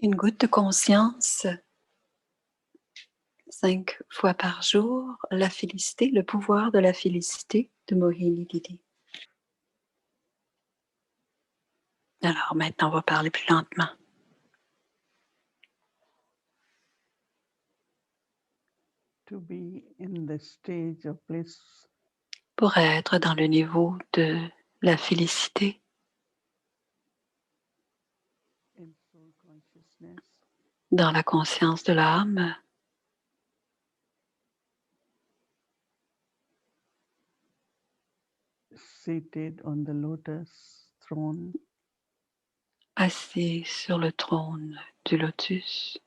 Une goutte de conscience, 5 fois par jour, la félicité, le pouvoir de la félicité de Mohini Didi. Alors maintenant, on va parler plus lentement. To be in the stage of bliss. Pour être dans le niveau de la félicité, In soul consciousness. Dans la conscience de l'âme, Seated on the lotus throne. assis sur le trône du lotus,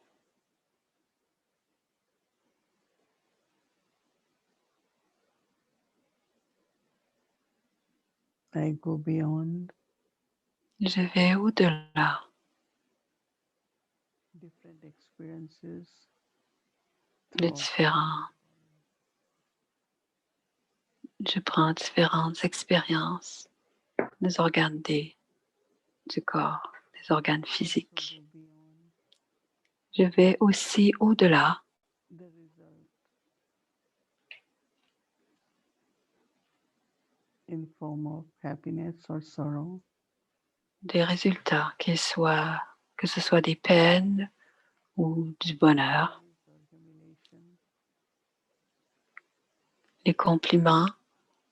I go beyond. Je vais au-delà Different experiences. de différents. Je prends différentes expériences des organes du corps, des organes physiques. Je vais aussi au-delà in form of happiness or sorrow. Des résultats, que ce soit des peines ou du bonheur, les compliments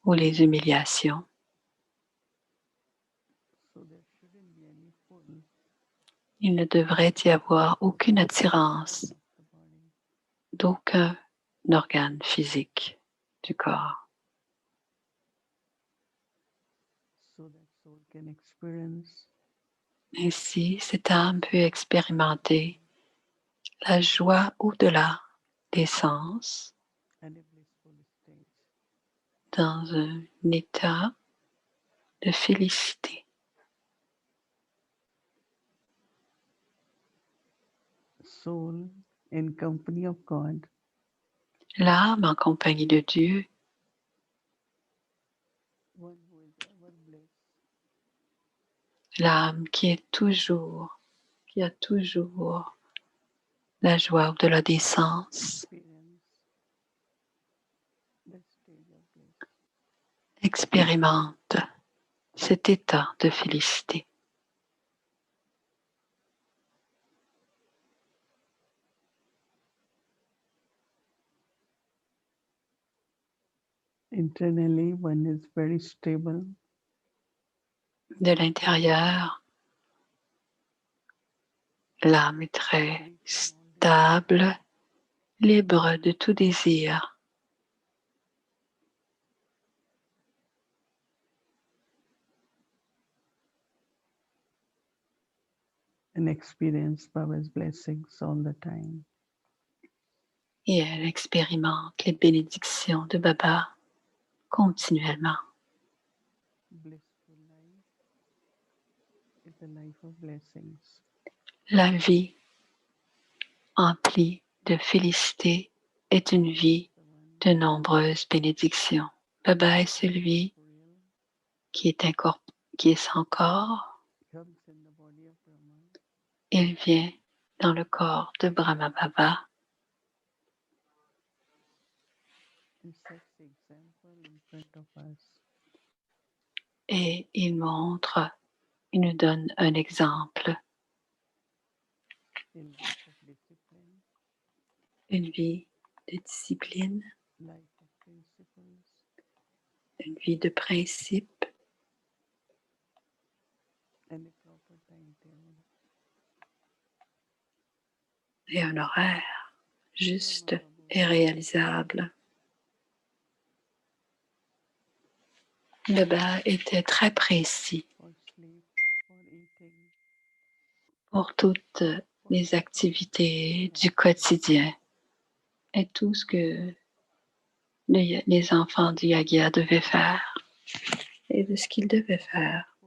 ou les humiliations. Il ne devrait y avoir aucune attirance d'aucun organe physique du corps. Ainsi, cette âme peut expérimenter la joie au-delà des sens dans un état de félicité. Soul in company of God. L'âme en compagnie de Dieu, l'âme qui a toujours la joie au-delà des sens, expérimente cet état de félicité. Internally, one is very stable. De l'intérieur, l'âme est très stable, libre de tout désir. And experience Baba's blessings all the time. Et elle expérimente les bénédictions de Baba continuellement. Blissful life is a life of blessings. La vie emplie de félicité est une vie de nombreuses bénédictions. Baba est celui qui est sans corps. Il vient dans le corps de Brahma Baba. Et il nous donne un exemple. Une vie de discipline, une vie de principe, et un horaire juste et réalisable. Baba était très précis pour toutes les activités du quotidien et tout ce que les enfants du Yagya devaient faire et de ce qu'ils devaient faire.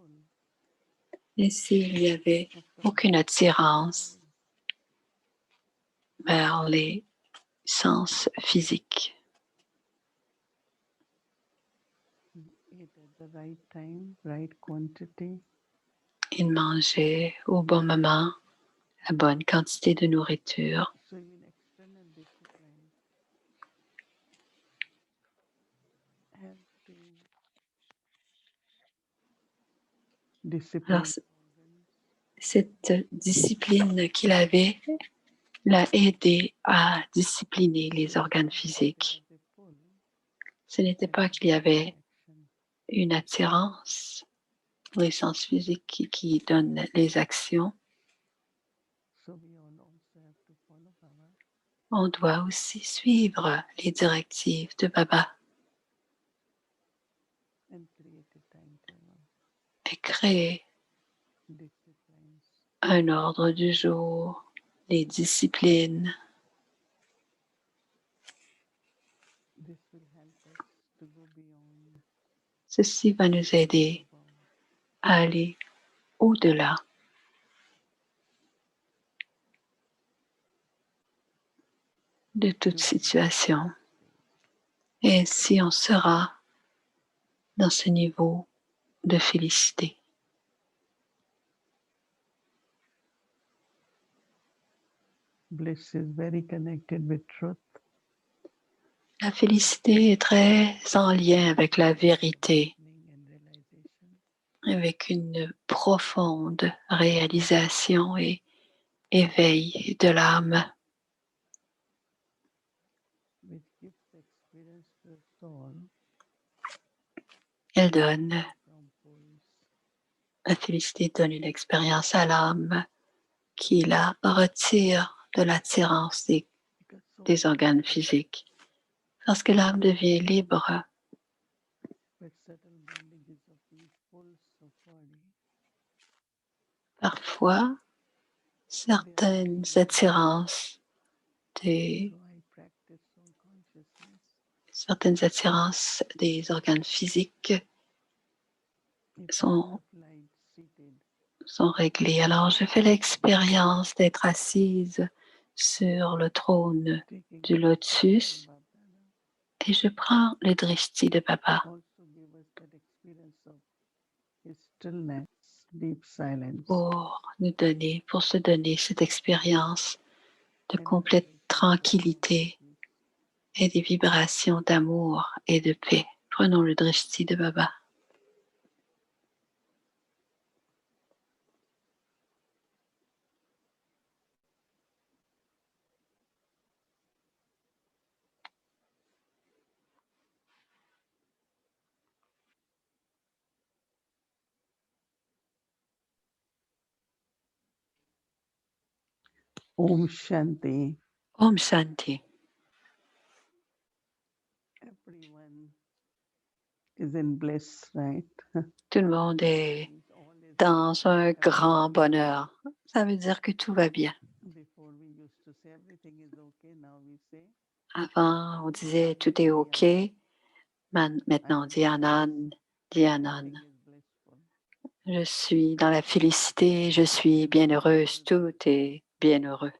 Ici, il n'y avait aucune attirance vers les sens physiques. Il mangeait au bon moment, la bonne quantité de nourriture. So in external discipline, healthy Alors, discipline organs, cette discipline qu'il avait l'a aidé à discipliner les organes physiques. there was a pull Ce n'était that pas qu'il y avait action. une attirance pour les sens physiques qui donne les actions. So we all also have to follow Baba On doit aussi suivre les directives de Baba and create a timetable, et créer disciplines. un ordre du jour, les disciplines. This will help us to go beyond Ceci va nous aider above. à aller au-delà de toute situation. Et ainsi, on sera dans ce niveau de félicité. Bliss is very connected with truth. La félicité est très en lien avec la vérité, And realization. avec une profonde réalisation et éveil de l'âme. Which gives experience to the soul Elle donne, from pulls. la félicité donne une expérience à l'âme qui la retire de l'attirance Because des organes physiques. Parce que l'âme devient libre, with subtle bondages of these pulls of body, parfois certaines attirances des so I practice soul consciousness. certaines attirances des organes physiques A sont, point of light seated sont réglées. Alors, je fais l'expérience d'être assise sur le trône taking du lotus Baba et je prends le drishti de Baba also give us that experience of his stillness, deep silence, pour se donner cette expérience de and complète vibrations of tranquillité peace. et des vibrations d'amour et de paix. Prenons le drishti de Baba. Om Shanti. Om Shanti. Everyone is in bliss, right? Tout le monde est All is dans un grand bonheur. Ça veut dire que tout va bien. before we used to say everything is okay. Now we say Avant, on disait tout est OK. Maintenant, on dit Anan, dit Anan. everything is blissful. Je suis dans la félicité, je suis bien heureuse, tout est bien heureux.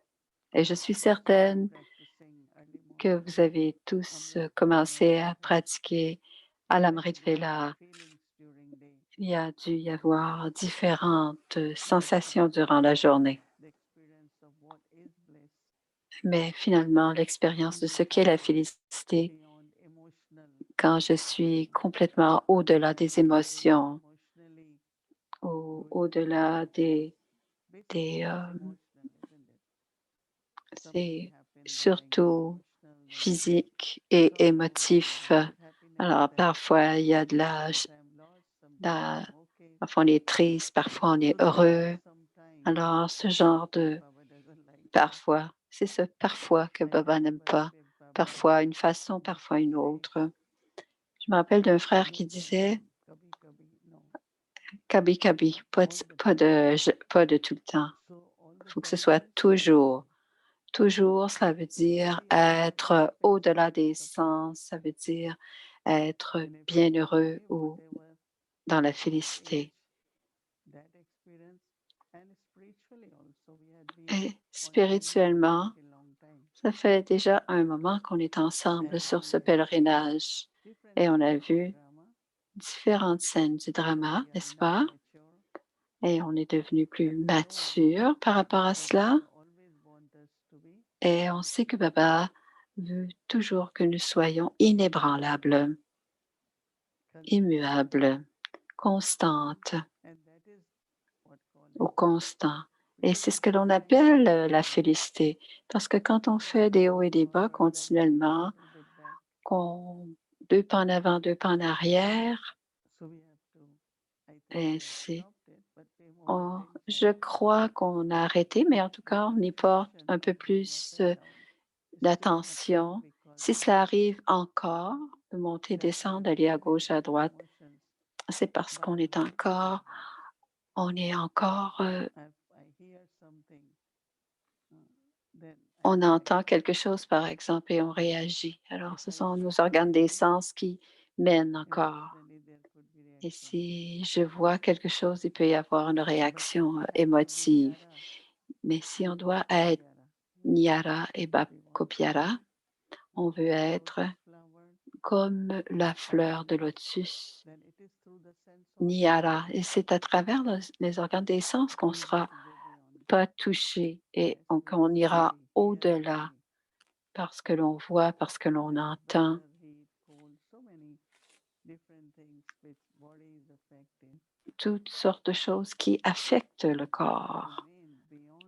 Et je suis certaine Practicing early que morning vous avez tous commencé à pratiquer à l'Amrit Vela. feelings during day, Il y a dû y avoir différentes sensations durant la journée. the experience of what is bliss Mais finalement, l'expérience de ce qu'est la félicité, beyond emotional, quand je suis complètement au-delà des émotions, emotionally, au-delà des, basically euh, it's emotional, isn't it? Something c'est happens like surtout emotional, then physique et émotif. happiness, Alors, then parfois, il y a de sometime loss, la- sometime okay. parfois on est triste, parfois on est So there heureux. are some times Alors, ce genre de Baba doesn't like it. parfois, c'est ce parfois que I Baba n'aime remember pas. Sri Baba Parfois une façon, parfois une autre. Je me rappelle d'un frère qui disait Kabi Kabi, no. kabi kabi, pas de tout le temps. So all Il the faut que ce soit senses, toujours. Toujours, cela veut dire see all être au-delà des experience of sens, ça veut dire être in a bien physical heureux way, ou whatever dans la age, félicité. that experience, and spiritually also, we had been Et on journey for a spirituellement, pretty long time. ça fait déjà un moment qu'on est ensemble And sur we ce have seen pèlerinage different et on a scenes of vu drama différentes scènes du when drama, we are n'est-ce enough pas? mature et on est devenu plus mature par rapport à cela. Et on sait que Baba veut toujours que nous soyons inébranlables, immuables, constantes ou constants. Et c'est ce que l'on appelle la félicité. Parce que quand on fait des hauts et des bas continuellement, qu'on 2 pas en avant, 2 pas en arrière, ainsi je crois qu'on a arrêté, mais en tout cas, on y porte un peu plus, d'attention. Si cela arrive encore, de monter, descendre, d'aller à gauche, à droite, c'est parce on est encore, on entend quelque chose, par exemple, et on réagit. Alors ce sont nos organes des sens qui mènent encore. Et si je vois quelque chose, il peut y avoir une réaction, émotive. Mais si on doit être Nyara et Bapkopiara, on veut être comme la fleur de lotus, Nyara. Et c'est à travers les organes des sens qu'on sera pas touché et qu'on ira au-delà parce que l'on voit, parce que l'on entend toutes sortes de choses qui affectent le corps.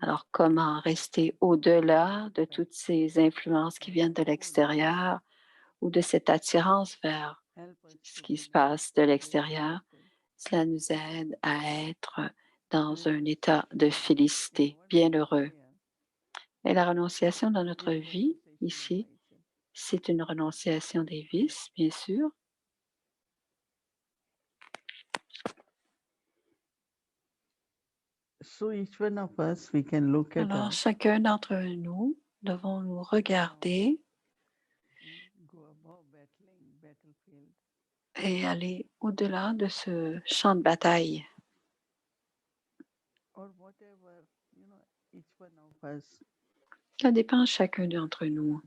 Alors, comment rester au-delà de toutes ces influences qui viennent de l'extérieur ou de cette attirance vers ce qui se passe de l'extérieur? Cela nous aide à être dans un état de félicité, bienheureux. Et la renonciation dans notre vie, ici, c'est une renonciation des vices, bien sûr. Alors, chacun d'entre nous devons nous regarder et aller au-delà de ce champ de bataille. Ça dépend de chacun d'entre nous.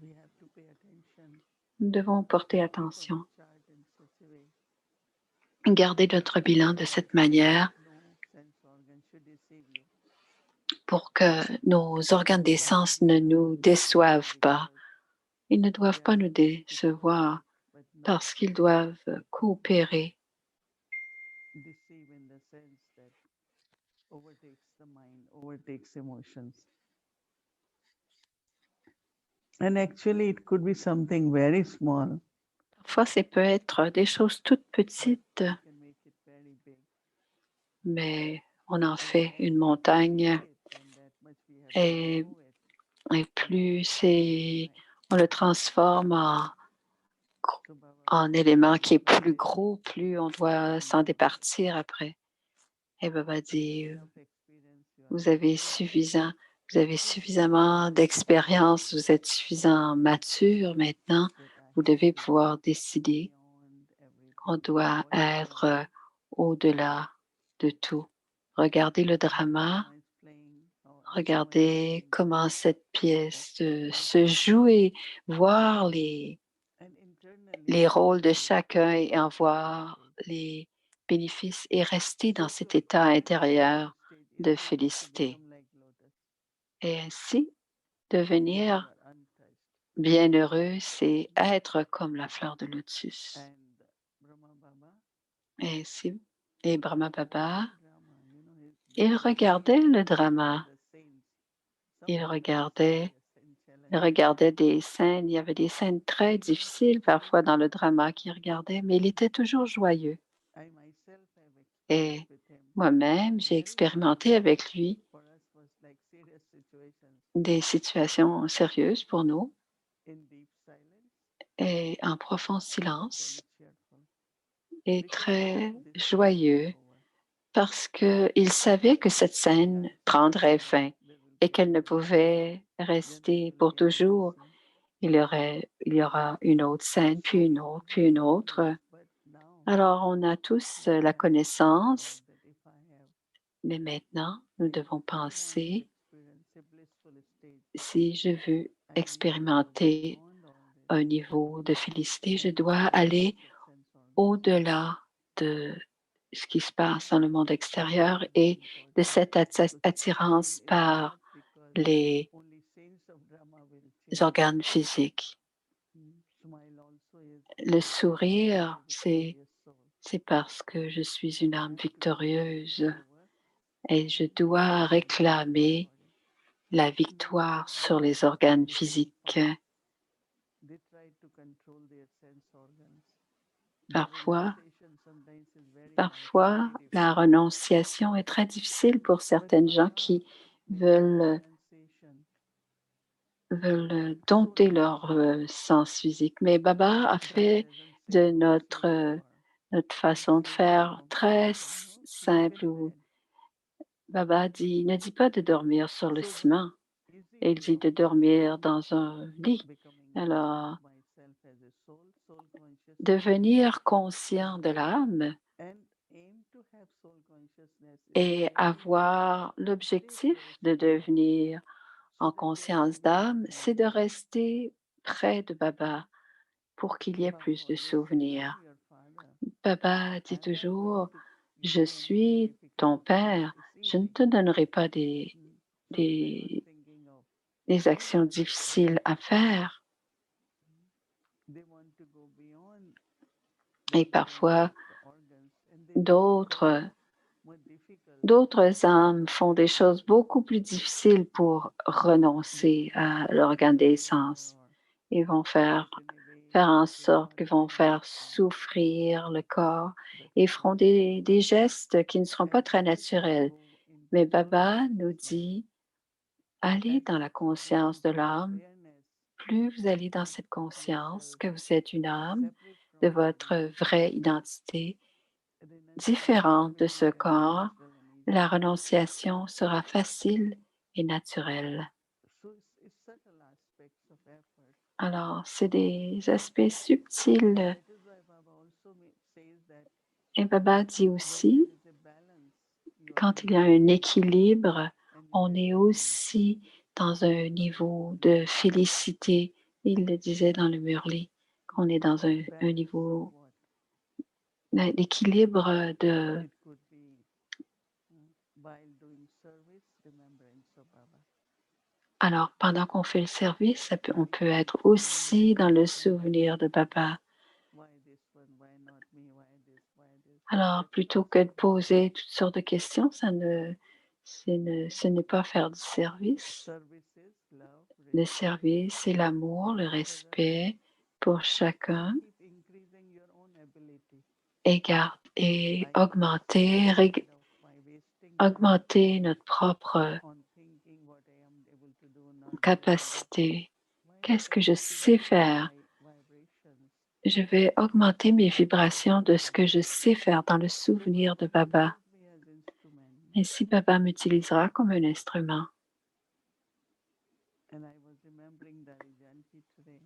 Nous devons porter attention, garder notre bilan de cette manière pour que nos organes des sens ne nous déçoivent pas. Ils ne doivent pas nous décevoir parce qu'ils doivent coopérer. Parfois, ça peut être des choses toutes petites, mais on en fait une montagne et, on le transforme en élément qui est plus gros, plus on doit s'en départir après. Et Baba dit, vous avez suffisamment d'expérience, vous êtes suffisamment mature maintenant, vous devez pouvoir décider qu'on doit être au-delà de tout. Regardez le drama, regardez comment cette pièce se joue et voir les rôles de chacun et en voir les bénéfices et rester dans cet état intérieur de félicité. Et ainsi, devenir bienheureux, c'est être comme la fleur de lotus. Et ainsi, et Brahma Baba, il regardait le drama. Il regardait des scènes. Il y avait des scènes très difficiles parfois dans le drama qu'il regardait, mais il était toujours joyeux. Et moi-même, j'ai expérimenté avec lui des situations sérieuses pour nous et en profond silence et très joyeux parce qu'il savait que cette scène prendrait fin et qu'elle ne pouvait rester pour toujours. Il y aura une autre scène, puis une autre, puis une autre. Alors, on a tous la connaissance, mais maintenant, nous devons penser, si je veux expérimenter un niveau de félicité, je dois aller au-delà de ce qui se passe dans le monde extérieur et de cette attirance par les organes physiques. Smile also is Le the sourire, c'est victorious soul. c'est parce que je suis une âme I have to give the victorieuse power et je to the dois organs of the réclamer body. la Many victoire people sur les organes they physiques. they try to control their sense organs. The Parfois, renunciation sometimes is very hard, parfois, very la difficult. renonciation est très difficile pour But certaines gens Baba qui made that veulent, renunciation so dompter leur difficult sens physique. Mais Baba a that he fait doesn't say, de go sleep over, notre go façon de sleep at faire home. très He said, no, sleep simple. in bed. Baba dit, ne dit pas de dormir sur le So what ciment, easy il way dit of de dormir becoming dans un lit. becoming Alors, myself as a soul consciousness, devenir conscient de l'âme and aim to have soul consciousness is et very difficult. avoir Stay l'objectif close de to Baba devenir so en that there will be conscience more d'âme, c'est de remembrance. rester près de Baba pour qu'il y ait Baba plus de always says, I am souvenirs. your father. Baba I dit am not going toujours, to give je you anything suis ton difficult. père, It's je ne easy. te donnerai pas So when I was des, thinking of des many actions other people, difficiles à faire. they want to go beyond Et that kind parfois, of organs, and they make it d'autres very more difficult. D'autres âmes font des choses beaucoup plus difficiles pour They renoncer make it à l'organe des harder, sens. or Ils vont do faire, it in a way faire en that is sorte not qu'ils vont very faire natural. souffrir le corps But et feront Baba says, des gestes qui ne seront pas as très you naturels. go into Mais soul Baba nous consciousness, dit, allez as dans la you go conscience de into the l'âme. awareness Plus vous allez dans of cette conscience yourself que vous êtes une âme separate de from votre body, vraie identité, renunciation différente de will ce become corps, natural and la easy. renonciation sera facile et naturelle. So it's subtle aspects of effort. Alors, c'est des aspects subtils. That is why Baba also says that Et Baba dit when there aussi, is a balance, you are quand in il y a un bliss équilibre, and you on can est see aussi dans un niveau de félicité. Il le disait dans le Murli, qu'on est dans un balance of niveau what? d'équilibre de... It could be while doing service, remembrance of Baba. Alors, pendant qu'on fait le service, on peut Like être when you aussi are dans le asking souvenir de questions, Baba. why this one, why not me, why this, Alors, that is plutôt que also de Baba. poser toutes sortes de questions, ce n'est pas faire du service. Services, love, Le respect, service, c'est l'amour, le for others, respect pour and chacun keep increasing your own ability. et I was afraid of my wasting time augmenter notre propre on thinking what I am able to do, not able to do. capacité. Why not Qu'est-ce que I je keep sais increasing faire? my vibrations Je vais augmenter mes by vibrations remembering de ce que Baba? je sais faire dans le So souvenir de Baba Baba. uses me as instrument. Ainsi, Baba m'utilisera comme un instrument. And I was remembering Dari Janki today.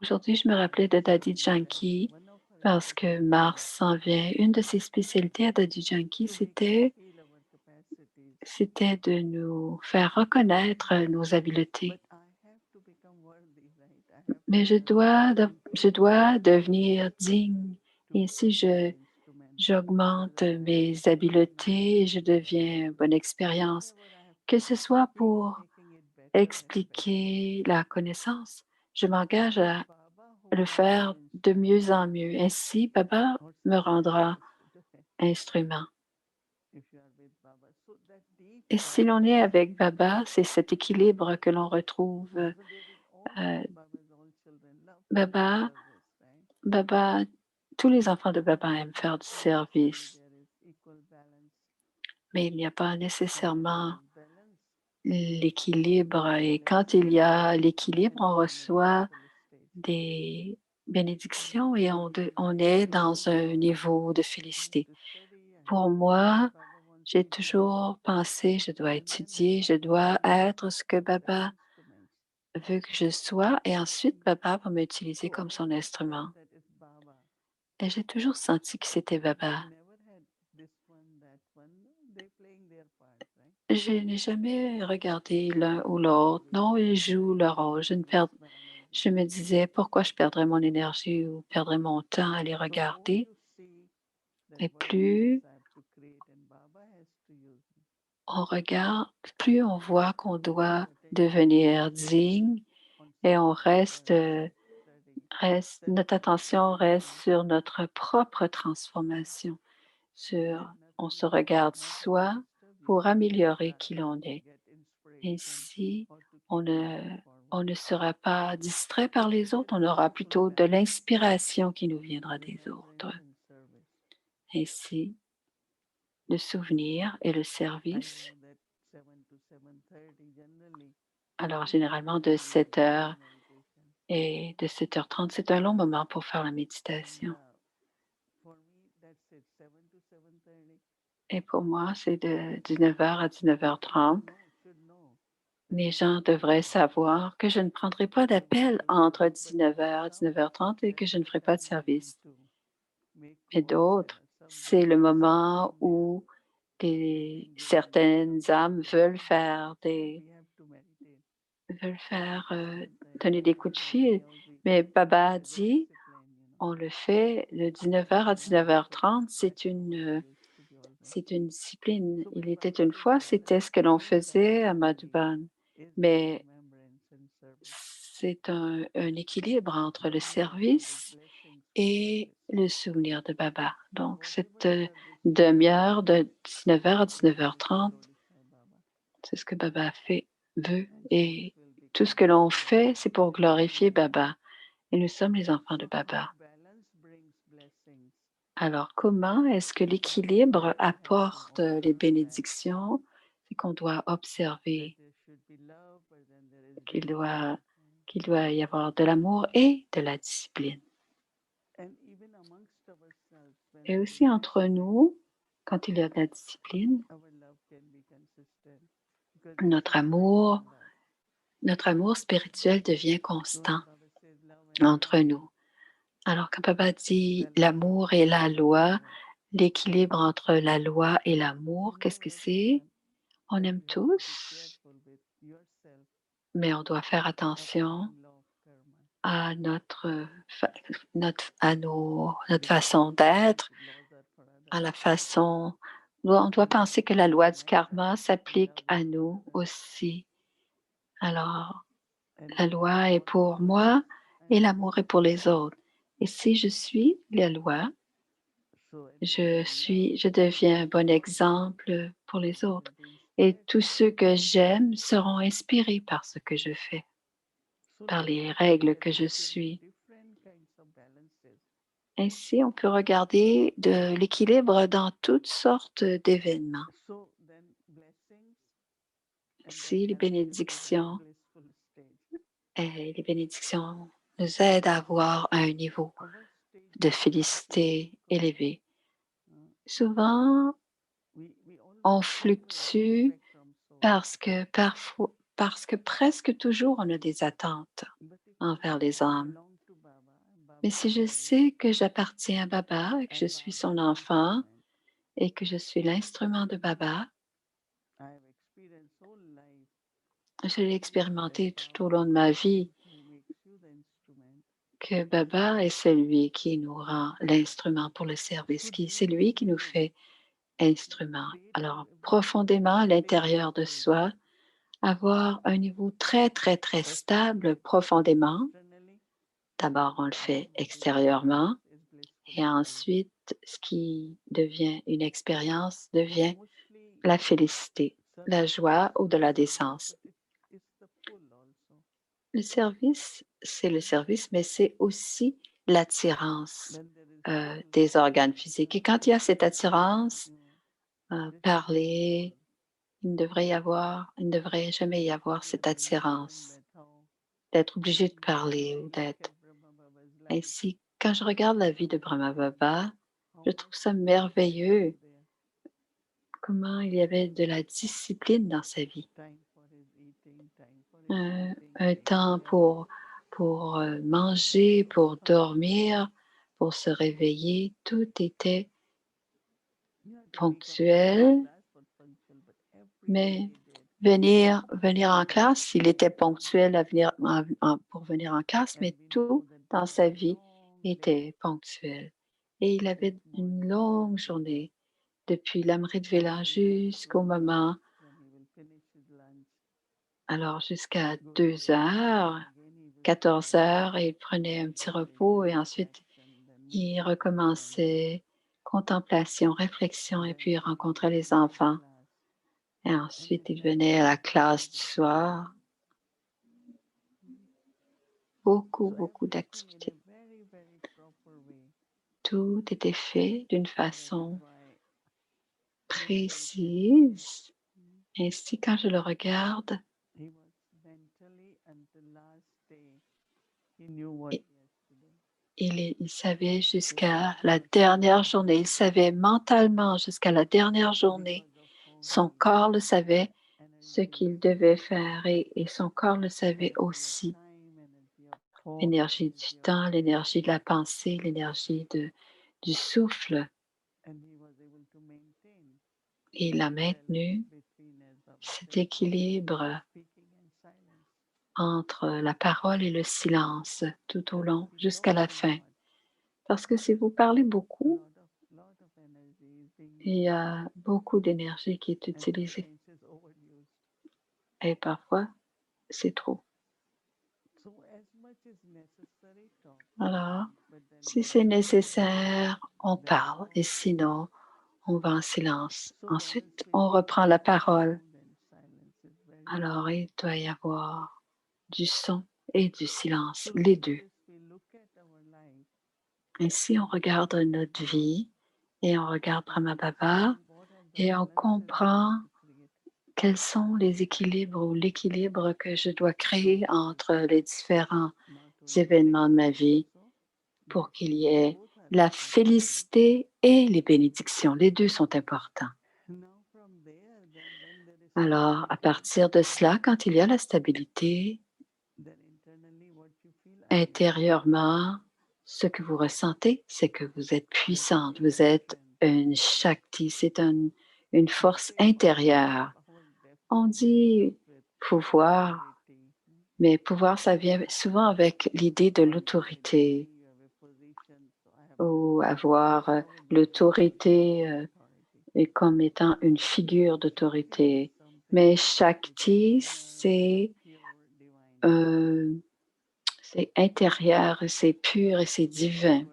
Aujourd'hui, je me rappelais de Daddy Saying that Janki one of her parce que specialty Mars was s'en vient. Une de ses spécialités à Daddy Janki, to make us feel our capacities. c'était de nous faire reconnaître nos habiletés. But I have to become worthy, right? I have to Mais je increase my dois devenir ability digne. to Et si become that instrument. j'augmente Otherwise, I mes have to learn how to habiletés, do je it better. deviens une bonne expérience. Wherever I have Que to ce soit keep pour making it better and better. expliquer la connaissance, je m'engage So it's à Baba who le makes faire you de instrument mieux en mieux. Ainsi, Baba or me someone else rendra has to do it instrument. if you are with Baba. So that deep Et si l'on est balance. avec Baba, c'est cet équilibre que l'on retrouve. So there is all Euh, Baba's all children love to do Baba, service, right? Baba, tous les enfants de Baba aiment faire du So naturally service, there is equal balance. mais il n'y a pas And when there nécessairement is balance, l'équilibre. Et quand il y blessings a l'équilibre, and on we are in a reçoit blissful state. des bénédictions et on For est me, dans un niveau de félicité. to study, I Pour have to be what moi, Baba wants j'ai me to be. toujours pensé, je dois And then I étudier, je start dois using être Baba ce que as an Baba instrument. veut que je sois, et ensuite Baba va m'utiliser So I comme son always felt instrument. that it's Baba. Et j'ai toujours senti que c'était I Baba. never had this one, that one. No, they playing their part, right? Je n'ai jamais regardé l'un ou Why should I l'autre. waste Non, my ils jouent leur energy rôle. on this man or Je this me man? disais pourquoi je perdrais mon énergie ou perdrais mon temps à les But more regarder. you see that Et what difference plus I on regarde, plus on voit qu'on doit devenir digne et on notre attention reste sur notre propre transformation, on se regarde soi pour améliorer qui l'on est. Ainsi, on ne, on ne sera pas distrait par les autres, on aura plutôt de l'inspiration qui nous viendra des autres. Ainsi, le souvenir et le service. Alors, généralement, de 7 heures et de 7h30, c'est un long moment pour faire la méditation. Et pour moi, c'est de 19h à 19h30. Les gens devraient savoir que je ne prendrai pas d'appel entre 19h et 19h30 et que je ne ferai pas de service. Mais d'autres, c'est le moment où certaines âmes veulent faire donner des coups de fil. Mais Baba a dit, on le fait de 19h à 19h30, c'est une discipline. Il était une fois, c'était ce que l'on faisait à Madhuban. Mais c'est un équilibre entre le service et le souvenir de Baba. Donc, cette demi-heure de 19h à 19h30, c'est ce que Baba veut. Et tout ce que l'on fait, c'est pour glorifier Baba. Et nous sommes les enfants de Baba. Alors, comment est-ce que l'équilibre apporte les bénédictions? C'est qu'on doit observer qu'il doit, qu'il doit y avoir de l'amour et de la discipline. Et aussi entre nous, quand il y a de la discipline, notre amour, notre amour spirituel devient constant entre nous. Alors, quand Papa dit l'amour et la loi, l'équilibre entre la loi et l'amour, qu'est-ce que c'est? On aime tous, mais on doit faire attention à notre façon d'être, à la façon. On doit penser que la loi du karma s'applique à nous aussi. Alors, la loi est pour moi et l'amour est pour les autres. Et si je suis la loi, je deviens un bon exemple pour les autres. Et tous ceux que j'aime seront inspirés par ce que je fais, par les règles que je suis. Ainsi, on peut regarder de l'équilibre dans toutes sortes d'événements. Si les bénédictions nous aident à avoir un niveau de félicité élevé. Souvent, on fluctue parce que presque toujours on a des attentes envers les âmes. Mais si je sais que j'appartiens à Baba, que je suis son enfant et que je suis l'instrument de Baba, je l'ai expérimenté tout au long de ma vie, que Baba est celui qui nous rend l'instrument pour le service, c'est lui qui nous fait instrument. Alors, profondément à l'intérieur de soi, avoir un niveau très, très, très stable profondément. D'abord, on le fait extérieurement et ensuite, ce qui devient une expérience devient la félicité, la joie au-delà des sens. Le service, c'est le service, mais c'est aussi l'attirance des organes physiques. Et quand il y a cette attirance, parler, il ne devrait jamais y avoir cette attirance d'être obligé de parler ou d'être ainsi. Quand je regarde la vie de Brahma Baba, je trouve ça merveilleux comment il y avait de la discipline dans sa vie. Un temps pour manger, pour dormir, pour se réveiller, tout était ponctuel, mais venir en classe, il était ponctuel à venir pour venir en classe, mais tout dans sa vie était ponctuel. Et il avait une longue journée, depuis l'Amrit Vela jusqu'au moment Alors jusqu'à 2 heures, 14 heures, il prenait un petit repos et ensuite il recommençait contemplation, réflexion et puis il rencontrait les enfants. Et ensuite, il venait à la classe du soir. Beaucoup, beaucoup d'activités. Tout était fait d'une façon précise. Ainsi, quand je le regarde, i- il savait jusqu'à la dernière journée, il savait mentalement jusqu'à la dernière journée. Son corps le savait, ce qu'il devait faire et son corps le savait aussi. L'énergie du temps, l'énergie de la pensée, l'énergie du souffle. Et il a maintenu cet équilibre entre la parole et le silence tout au long, jusqu'à la fin. Parce que si vous parlez beaucoup, il y a beaucoup d'énergie qui est utilisée et parfois c'est trop. Alors, si c'est nécessaire, on parle et sinon, on va en silence. Ensuite, on reprend la parole. Alors, il doit y avoir du son et du silence, les deux. Ainsi, on regarde notre vie et on regarde Brahma Baba et on comprend quels sont les équilibres ou l'équilibre que je dois créer entre les différents événements de ma vie pour qu'il y ait la félicité et les bénédictions. Les deux sont importants. Alors, à partir de cela, quand il y a la stabilité, intérieurement, ce que vous ressentez, c'est que vous êtes puissante, vous êtes une Shakti, c'est une force intérieure. On dit pouvoir, mais pouvoir, ça vient souvent avec l'idée de l'autorité ou avoir l'autorité et comme étant une figure d'autorité. Mais Shakti, euh, c'est intérieur, c'est pur et c'est divin.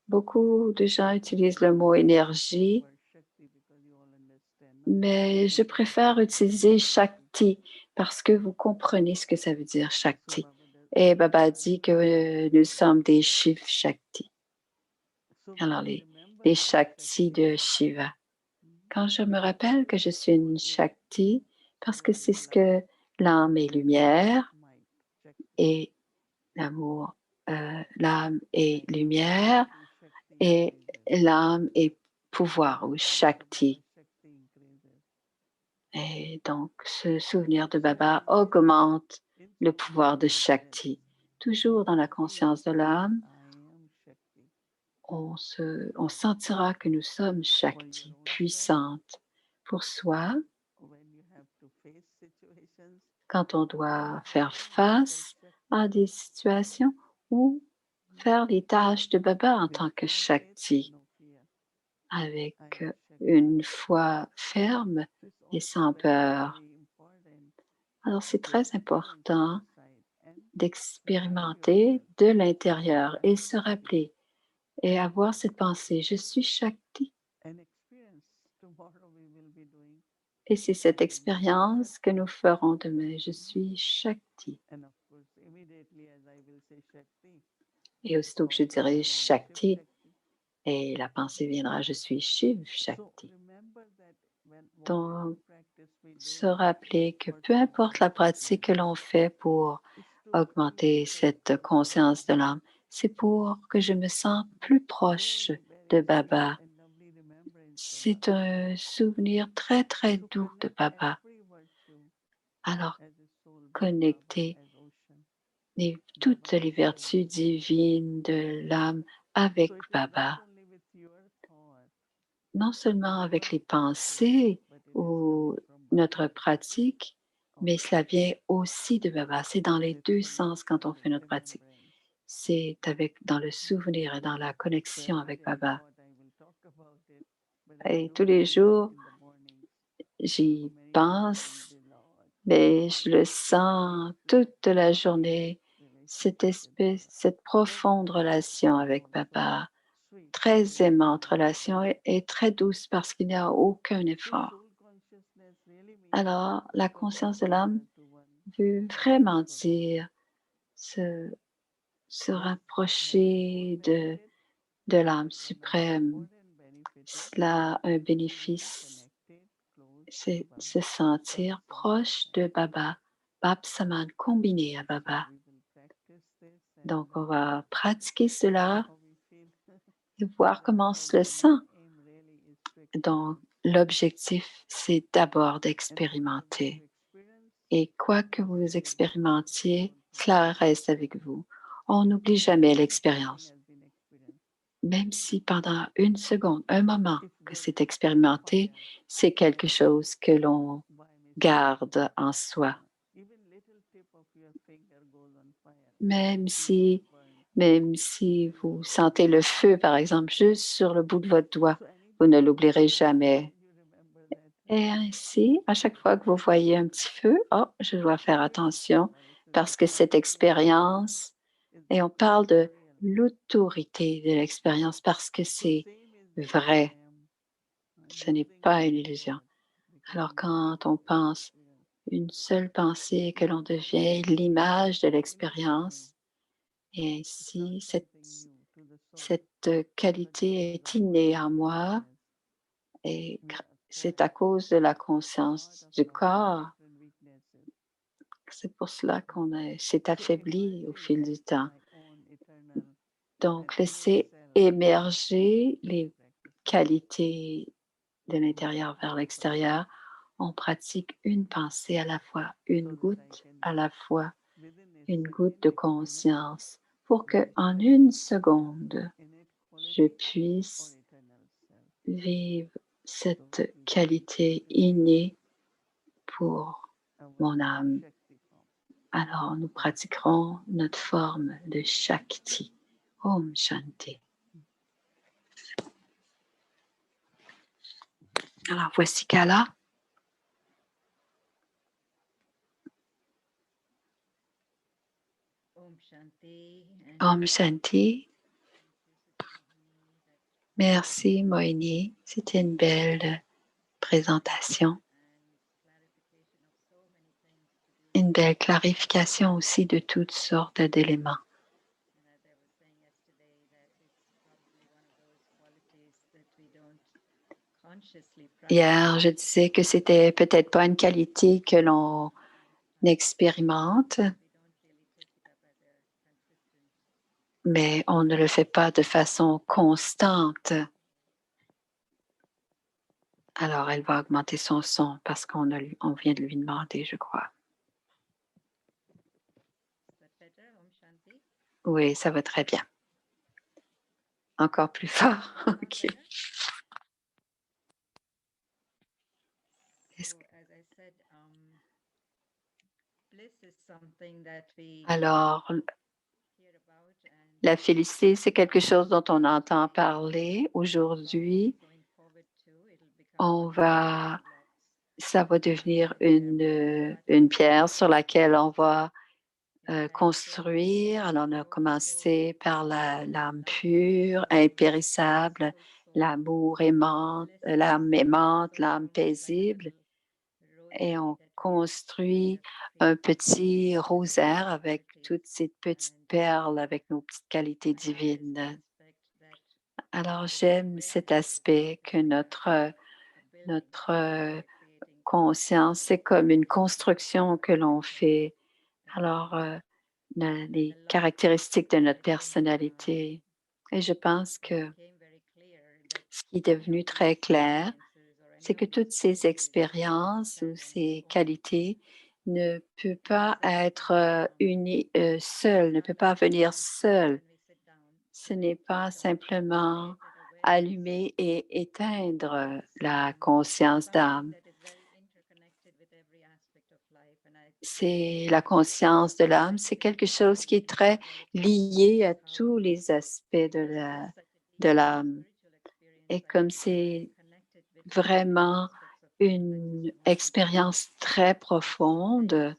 Beaucoup de gens utilisent le mot énergie, mais je préfère utiliser Shakti parce que vous comprenez ce que ça veut dire Shakti. Et Baba dit que nous sommes des Shiv Shakti. Alors, les Shakti de Shiva. Quand je me rappelle que je suis une Shakti, parce que c'est ce que l'âme est lumière et l'amour, l'âme est lumière et l'âme est pouvoir ou Shakti. Et donc, ce souvenir de Baba augmente le pouvoir de Shakti. Toujours dans la conscience de l'âme, on sentira que nous sommes Shakti, puissantes pour soi. Quand on doit faire face à des situations ou faire les tâches de Baba en tant que Shakti, avec une foi ferme et sans peur. Alors, c'est très important d'expérimenter de l'intérieur et se rappeler et avoir cette pensée, je suis Shakti. Et c'est cette expérience que nous ferons demain, je suis Shakti. Et aussitôt que je dirai Shakti, et la pensée viendra, je suis Shiv Shakti. Donc, se rappeler que peu importe la pratique que l'on fait pour augmenter cette conscience de l'âme, c'est pour que je me sente plus proche de Baba. C'est un souvenir très, très doux de Baba. Alors, connecter toutes les vertus divines de l'âme avec Baba, non seulement avec les pensées ou notre pratique, mais cela vient aussi de Baba. C'est dans les deux sens quand on fait notre pratique. C'est dans le souvenir et dans la connexion avec Baba. Et tous les jours, j'y pense, mais je le sens toute la journée, cette profonde relation avec papa, très aimante relation et très douce parce qu'il n'y a aucun effort. Alors, la conscience de l'âme veut vraiment dire se, se rapprocher de l'âme suprême. Cela a un bénéfice, c'est se sentir proche de Baba, Bab Saman combiné à Baba. Donc, on va pratiquer cela et voir comment on se le sent. Donc, l'objectif, c'est d'abord d'expérimenter. Et quoi que vous expérimentiez, cela reste avec vous. On n'oublie jamais l'expérience. Même si pendant une seconde, un moment que c'est expérimenté, c'est quelque chose que l'on garde en soi. Même si, même si vous sentez le feu, par exemple, juste sur le bout de votre doigt, vous ne l'oublierez jamais. Et ainsi, à chaque fois que vous voyez un petit feu, oh, je dois faire attention parce que cette expérience, et on parle de l'autorité de l'expérience parce que c'est vrai, ce n'est pas une illusion. Alors quand on pense une seule pensée que l'on devient l'image de l'expérience, et ainsi cette qualité est innée en moi et c'est à cause de la conscience du corps. C'est pour cela qu'on s'est affaibli au fil du temps. Donc, laisser émerger les qualités de l'intérieur vers l'extérieur. On pratique une pensée à la fois, une goutte à la fois, une goutte de conscience pour que en une seconde, je puisse vivre cette qualité innée pour mon âme. Alors, nous pratiquerons notre forme de Shakti. Om Shanti. Alors, voici Kala. Om Shanti. Merci, Moini. C'était une belle présentation. Une belle clarification aussi de toutes sortes d'éléments. Hier, je disais que c'était peut-être pas une qualité que l'on expérimente, mais on ne le fait pas de façon constante. Alors, elle va augmenter son son parce qu'on vient de lui demander, je crois. Oui, ça va très bien. Encore plus fort. OK. Alors, la félicité, c'est quelque chose dont on entend parler aujourd'hui. Ça va devenir une pierre sur laquelle on va construire. Alors, on a commencé par l'âme pure, impérissable, l'âme aimante, l'âme paisible. Et on construit un petit rosaire avec toutes ces petites perles, avec nos petites qualités divines. Alors, j'aime cet aspect que notre conscience, c'est comme une construction que l'on fait. Alors, les caractéristiques de notre personnalité. Et je pense que ce qui est devenu très clair, c'est que toutes ces expériences ou ces qualités ne peuvent pas être seules, ne peuvent pas venir seules. Ce n'est pas simplement allumer et éteindre la conscience d'âme. C'est la conscience de l'âme, c'est quelque chose qui est très lié à tous les aspects de l'âme. Et comme c'est vraiment une expérience très profonde.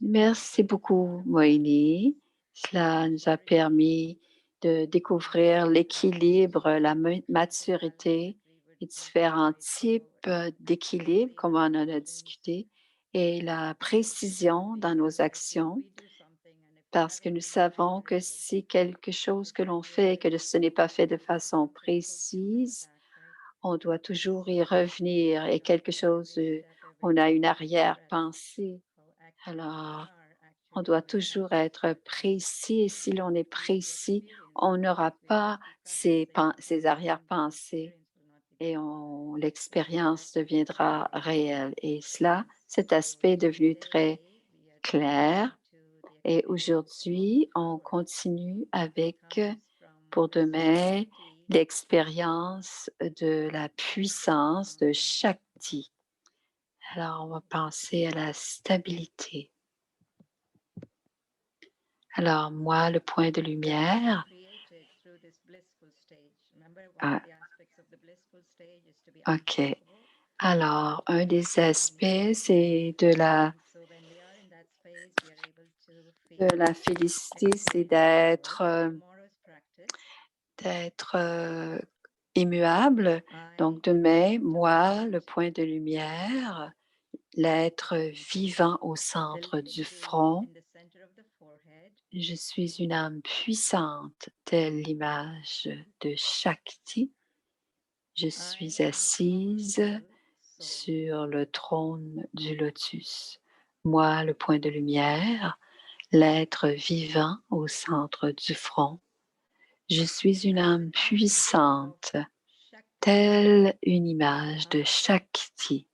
Merci beaucoup, Moïni. Cela nous a permis de découvrir l'équilibre, la maturité et différents types d'équilibre, comme on en a discuté, et la précision dans nos actions, parce que nous savons que si quelque chose que l'on fait et que ce n'est pas fait de façon précise, on doit toujours y revenir et quelque chose, on a une arrière-pensée. Alors, on doit toujours être précis et si l'on est précis, on n'aura pas ces arrière-pensées et l'expérience deviendra réelle. Et cela, cet aspect est devenu très clair. Et aujourd'hui, on continue avec, pour demain, l'expérience de la puissance de Shakti. Alors, on va penser à la stabilité. Alors, moi, le point de lumière, OK. Alors, un des aspects, c'est de la félicité, c'est d'être immuable. Donc, demain, moi, le point de lumière, l'être vivant au centre du front. Je suis une âme puissante, telle l'image de Shakti. Je suis assise sur le trône du lotus. Moi, le point de lumière, l'être vivant au centre du front. Je suis une âme puissante, telle une image de Shakti.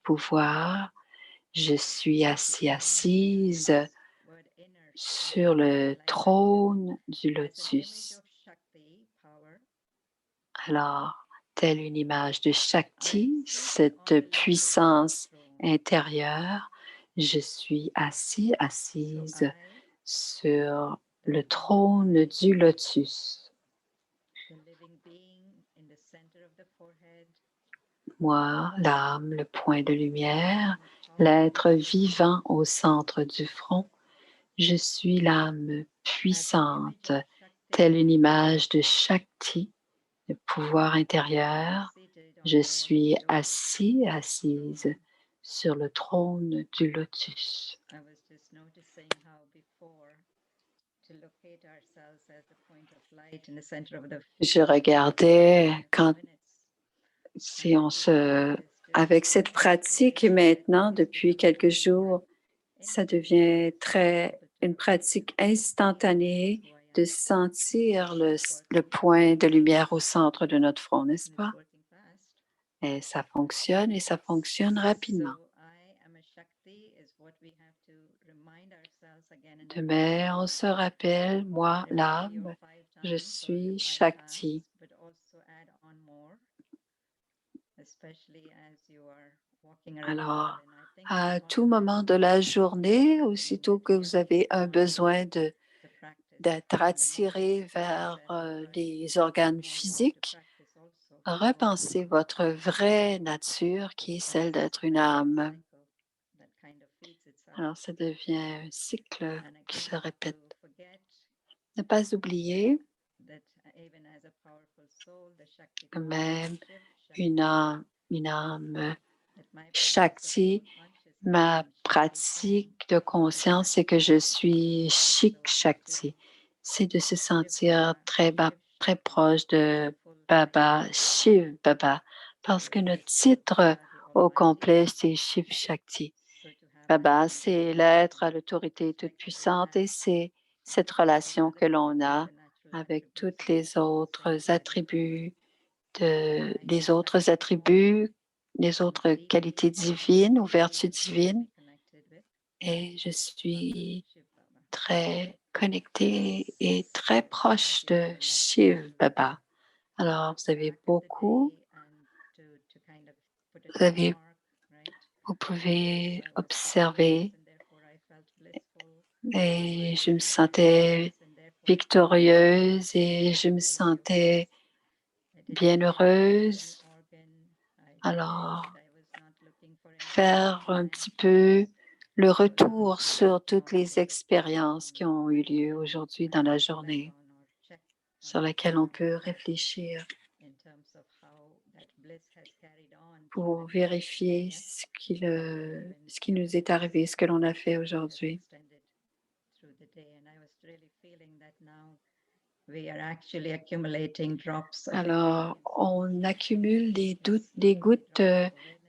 Pouvoir, je suis assise sur le trône du lotus. Alors, telle une image de Shakti, cette puissance intérieure, je suis assise sur le trône du lotus. Moi, l'âme, le point de lumière, l'être vivant au centre du front, je suis l'âme puissante, telle une image de Shakti, le pouvoir intérieur. Je suis assise sur le trône du lotus. Je regardais avec cette pratique et maintenant, depuis quelques jours, ça devient une pratique instantanée de sentir le point de lumière au centre de notre front, n'est-ce pas? Et ça fonctionne rapidement. Demain, on se rappelle, moi, l'âme, je suis Shakti. Alors, à tout moment de la journée, aussitôt que vous avez un besoin d'être attiré vers les organes physiques, repensez votre vraie nature qui est celle d'être une âme. Alors, ça devient un cycle qui se répète. Ne pas oublier que même une âme Shakti, ma pratique de conscience, c'est que je suis Chic Shakti. C'est de se sentir très proche de Baba, Shiv Baba, parce que notre titre au complet, c'est Shiv Shakti. Baba, c'est l'être à l'autorité toute puissante et c'est cette relation que l'on a avec toutes les autres attributs, les autres qualités divines ou vertus divines. Et je suis très connectée et très proche de Shiv Baba. Alors, vous pouvez observer et je me sentais victorieuse et je me sentais bien heureuse. Alors, faire un petit peu le retour sur toutes les expériences qui ont eu lieu aujourd'hui dans la journée, sur laquelle on peut réfléchir pour vérifier ce qui nous est arrivé, ce que l'on a fait aujourd'hui. Alors, on accumule des gouttes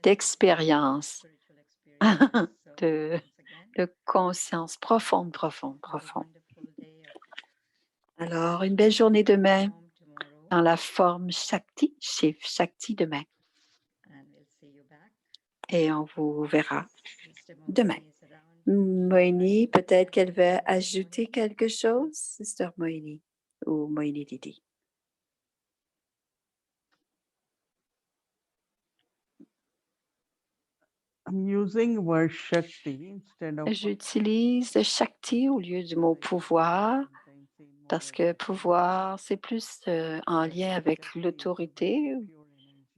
d'expérience, de, de conscience profonde, profonde, profonde. Alors, une belle journée demain dans la forme Shakti, chez Shakti demain. Et on vous verra demain. Moini, peut-être qu'elle veut ajouter quelque chose, Sister Moini ou Moini Didi. I'm using word Shakti instead of J'utilise Shakti au lieu du mot pouvoir parce que pouvoir, c'est plus en lien avec l'autorité,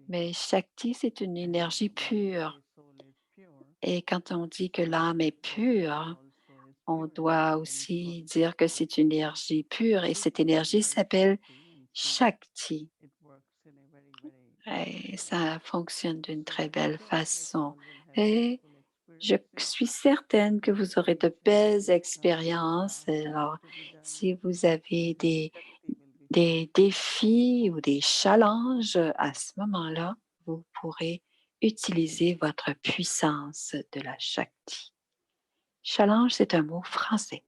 mais Shakti, c'est une énergie pure. Et quand on dit que l'âme est pure, on doit aussi dire que c'est une énergie pure et cette énergie s'appelle Shakti. Et ça fonctionne d'une très belle façon. Et je suis certaine que vous aurez de belles expériences. Alors, si vous avez des défis ou des challenges à ce moment-là, vous pourrez utiliser votre puissance de la Shakti. Challenge, c'est un mot français.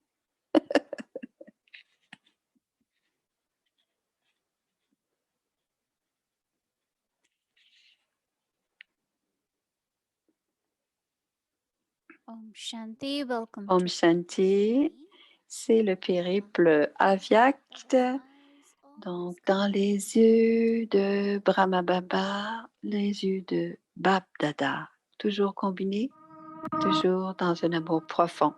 Om Shanti, welcome Om to Shanti, c'est le périple Avyakt. Donc, dans les yeux de Brahma Baba, les yeux de Bab Dada, toujours combinés, toujours dans un amour profond.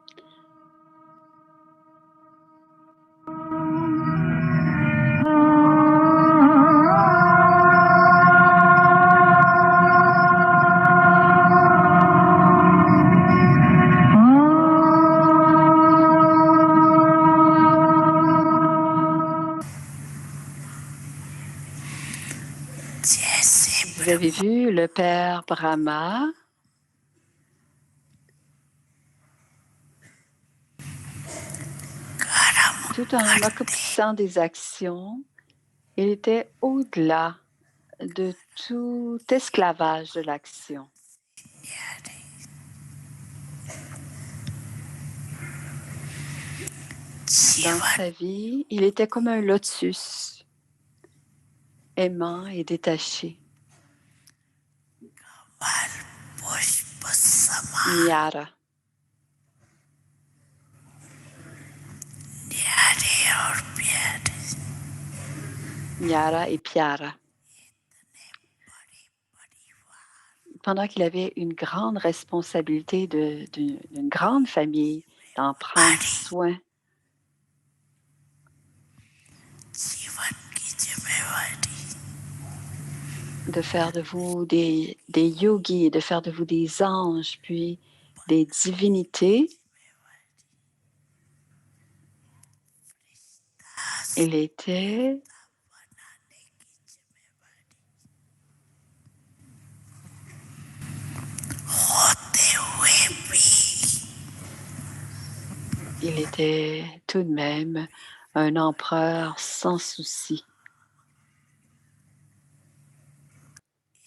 Vous avez vu le Père Brahma tout en accomplissant des actions. Il était au-delà de tout esclavage de l'action. Dans sa vie, il était comme un lotus, aimant et détaché. Nyara. Nyara et Pyara. Pendant qu'il avait une grande responsabilité d'une grande famille, d'en prendre soin. De faire de vous des yogis, de faire de vous des anges, puis des divinités. Il était tout de même un empereur sans souci.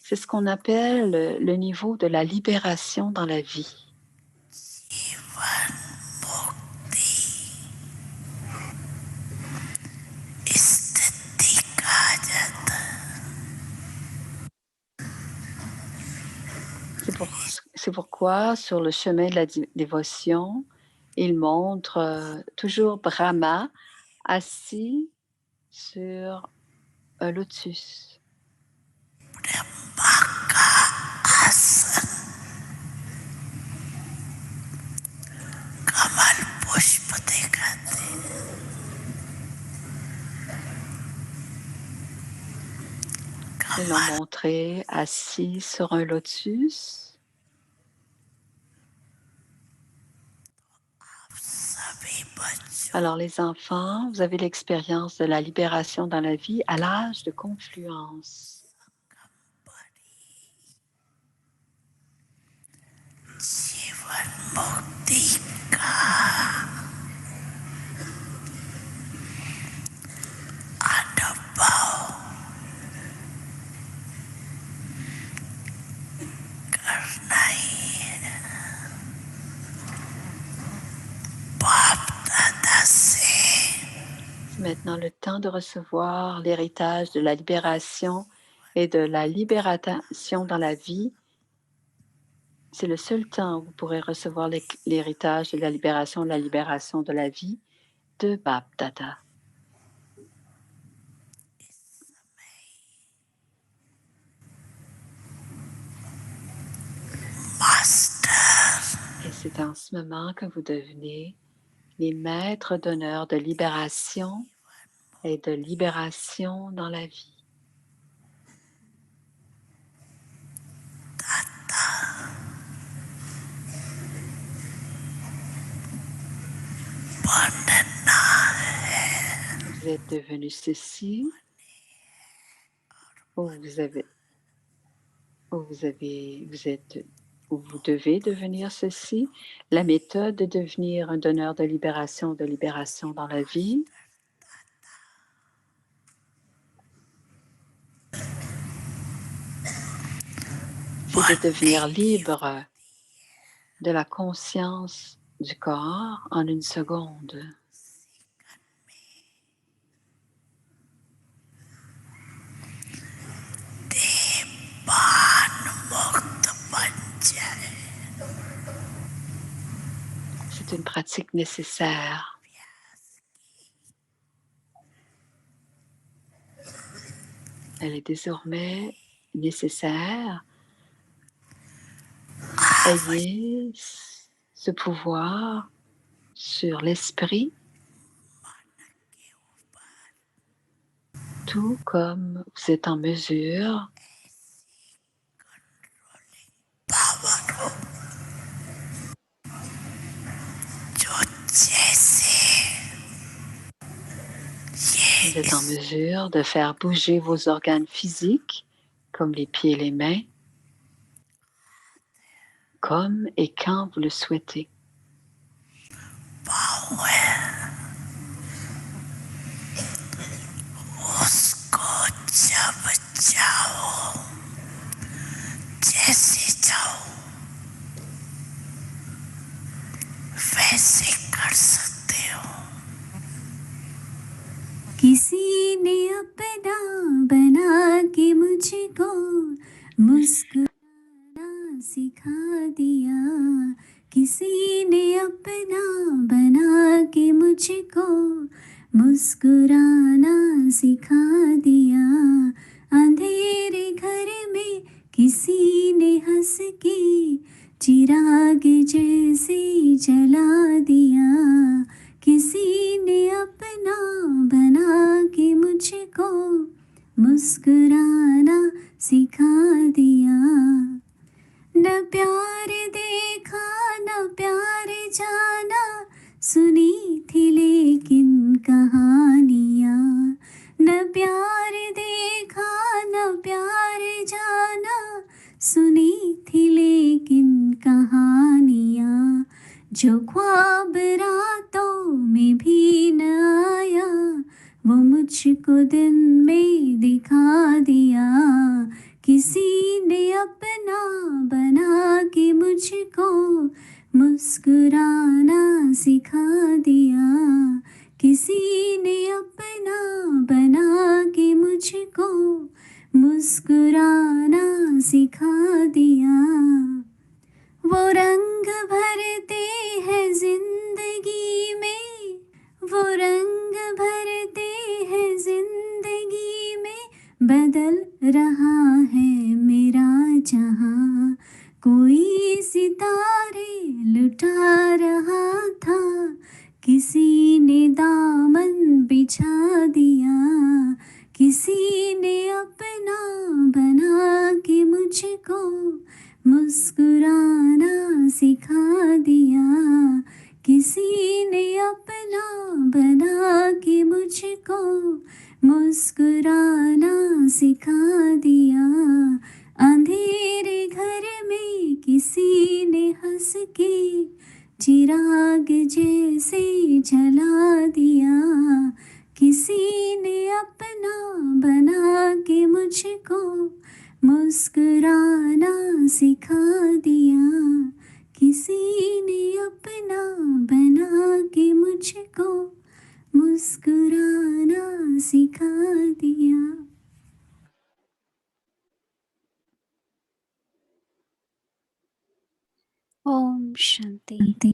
C'est ce qu'on appelle le niveau de la libération dans la vie. C'est pourquoi, sur le chemin de la dévotion, il montre toujours Brahma assis sur un lotus. Ils l'ont montré assis sur un lotus. Alors les enfants, vous avez l'expérience de la libération dans la vie à l'âge de confluence. C'est maintenant le temps de recevoir l'héritage de la libération et de la libération dans la vie. C'est le seul temps où vous pourrez recevoir l'héritage de la libération de la vie de Bap Dada. Et c'est en ce moment que vous devenez les maîtres d'honneur de libération et de libération dans la vie. Vous êtes devenu ceci, ou vous devez devenir ceci. La méthode de devenir un donneur de libération dans la vie. C'est de devenir libre de la conscience du corps en une seconde. C'est une pratique nécessaire. Elle est désormais nécessaire. Ayez ce pouvoir sur l'esprit, tout comme vous êtes en mesure vous êtes en mesure de faire bouger vos organes physiques, comme les pieds et les mains, comme et quand vous le souhaitez. किसी ने अपना बना के मुझको मुस्कुराना सिखा दिया किसी ने अपना बना के मुझको मुस्कुराना सिखा दिया अंधेरे घर में किसी ने हंस के चिराग जैसे जला दिया किसी ने अपना बना के मुझको मुस्कुराना सिखा दिया न प्यार देखा न प्यार जाना सुनी थी लेकिन कहानियाँ न प्यार देखा न प्यार जाना सुनी थी लेकिन कहानियाँ जो ख्वाब रातों में भी न आया वो मुझको दिन में दिखा दिया किसी ने अपना बना के मुझको मुस्कुराना सिखा दिया किसी ने अपना बना के मुझको मुस्कुराना सिखा दिया वो रंग भरते हैं जिंदगी में वो रंग भरते हैं जिंदगी में बदल रहा है मेरा जहां कोई सितारे लुटा रहा था किसी ने दामन बिछा दिया किसी ने अपना बना के मुझको मुस्कुराना सिखा दिया किसी ने अपना बना के मुझको मुस्कुराना सिखा दिया। अंधेरे घर में किसी ने हंस के चिराग जैसे जला दिया। किसी ने अपना बना के मुझको मुस्कुराना सिखा दिया। किसी ने अपना बना के मुझको मुस्कुराना सिखा दिया। Om Shanti.